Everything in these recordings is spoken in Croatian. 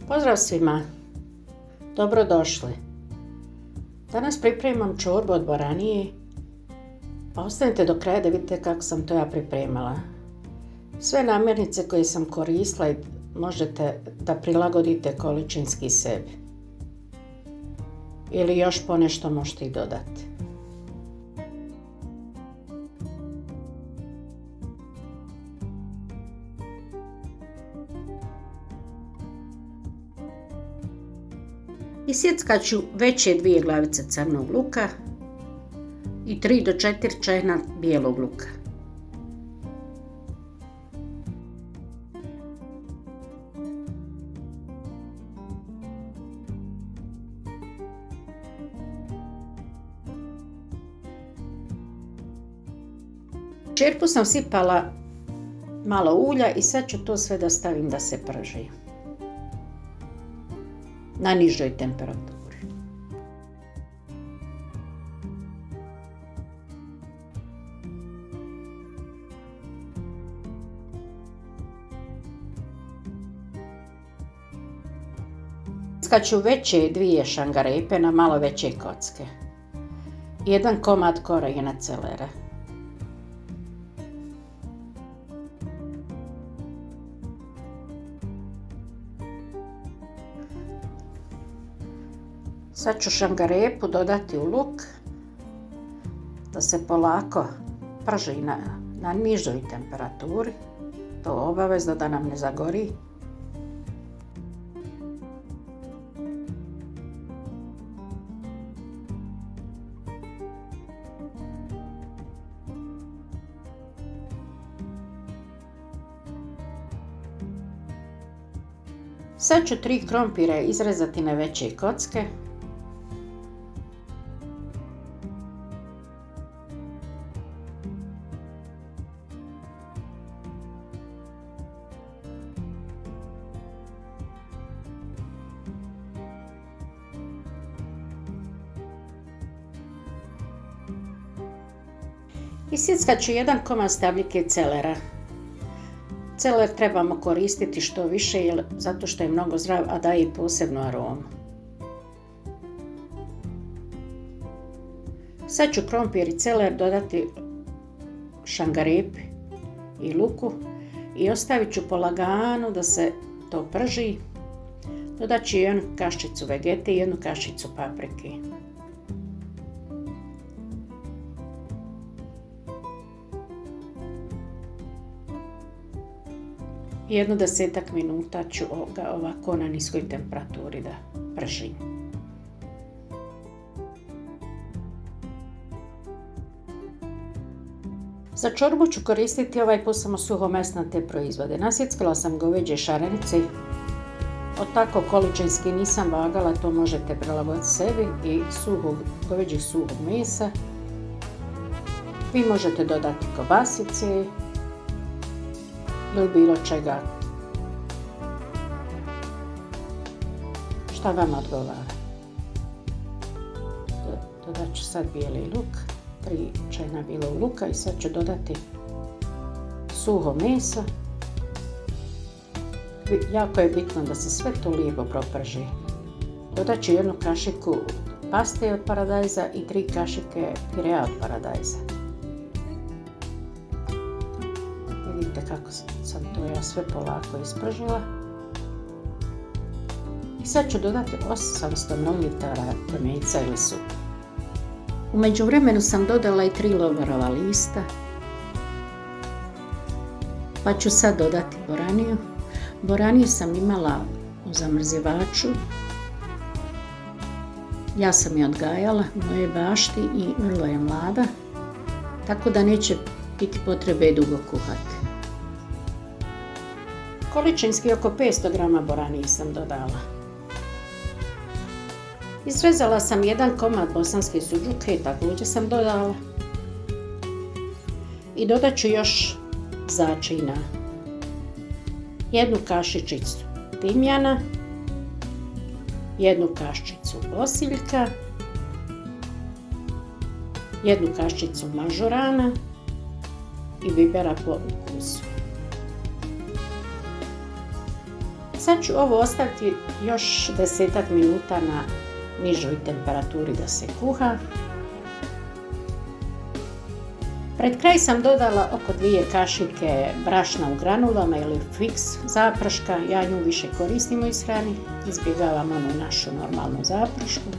Pozdrav svima, dobrodošli. Danas pripremam čorbu od boranije, pa ostanite do kraja da vidite kako sam to ja pripremala. Sve namirnice koje sam koristila možete da prilagodite količinski sebi. Ili još ponešto možete i dodati. Isjeckat ću veće 2 glavice crnog luka i 3 do 4 čejna bijelog luka. U čerpu sam sipala malo ulja i sad ću to sve da stavim da se prži na nižoj temperaturi. Isjecat ću veće 2 šangarepe na malo veće kocke. 1 komad korijena celera. Sad ću šangarepu dodati u luk da se polako prži na nižoj temperaturi. To je obavezno da nam ne zagori. Sad ću 3 krompira izrezati na veće kocke. Isjeckat ću 1 komad stabljike celera. Celer trebamo koristiti što više zato što je mnogo zdrav, a daje i posebnu aromu. Sad ću krompir i celer dodati šangarepi i luku i ostavit ću polagano da se to prži. Dodat ću 1 kaščicu vegete i 1 kaščicu paprike. Jedno 10 minuta ću ga ovako na niskoj temperaturi da pržim. Za čorbu ću koristiti ovaj put samo suhomesnate proizvode. Nasjeckala sam goveđe šarenice. Od tako količinski nisam vagala, to možete prilagoditi sebi, i goveđih suhog mesa. Vi možete dodati kobasice ili bilo čega šta vam odgovara. Dodat ću sad bijeli luk, 3 čajna bijelog luka, i sad ću dodati suho meso. Jako je bitno da se sve to lijepo proprži. Dodat ću 1 kašiku paste od paradajza i 3 kašike pirea od paradajza. Vidite kako sam to ja sve polako ispržila. I sad ću dodati 800 ml mesa ili supe. U međuvremenu sam dodala i 3 lovorova lista. Pa ću sad dodati boraniju. Boraniju sam imala u zamrzivaču. Ja sam je odgajala u mojoj bašti i vrlo je mlada, tako da neće biti potrebe dugo kuhati. Količinski oko 500 grama boranije sam dodala. Izrezala sam 1 komad bosanske suđuke i također sam dodala. I dodat ću još začina. 1 kašičicu timjana, 1 kaščicu osiljka, 1 kaščicu mažorana i bibera po ukusu. Sad ću ovo ostaviti još 10 minuta na nižoj temperaturi da se kuha. Pred kraj sam dodala oko 2 kašike brašna u granulama ili fiks zapraška. Ja nju više koristim u ishrani, izbjegavam onu našu normalnu zaprašku.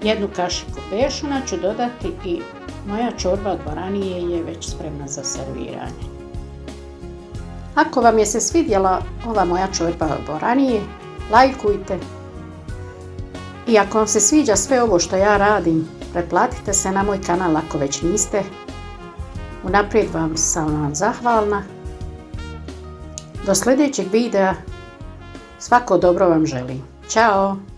Jednu kašiku bešuna ću dodati i moja čorba od boranije je već spremna za serviranje. Ako vam je se svidjela ova moja čorba od boranije, lajkujte. I ako vam se sviđa sve ovo što ja radim, pretplatite se na moj kanal ako već niste. Unaprijed sam vam zahvalna. Do sljedećeg videa. Svako dobro vam želim. Ćao!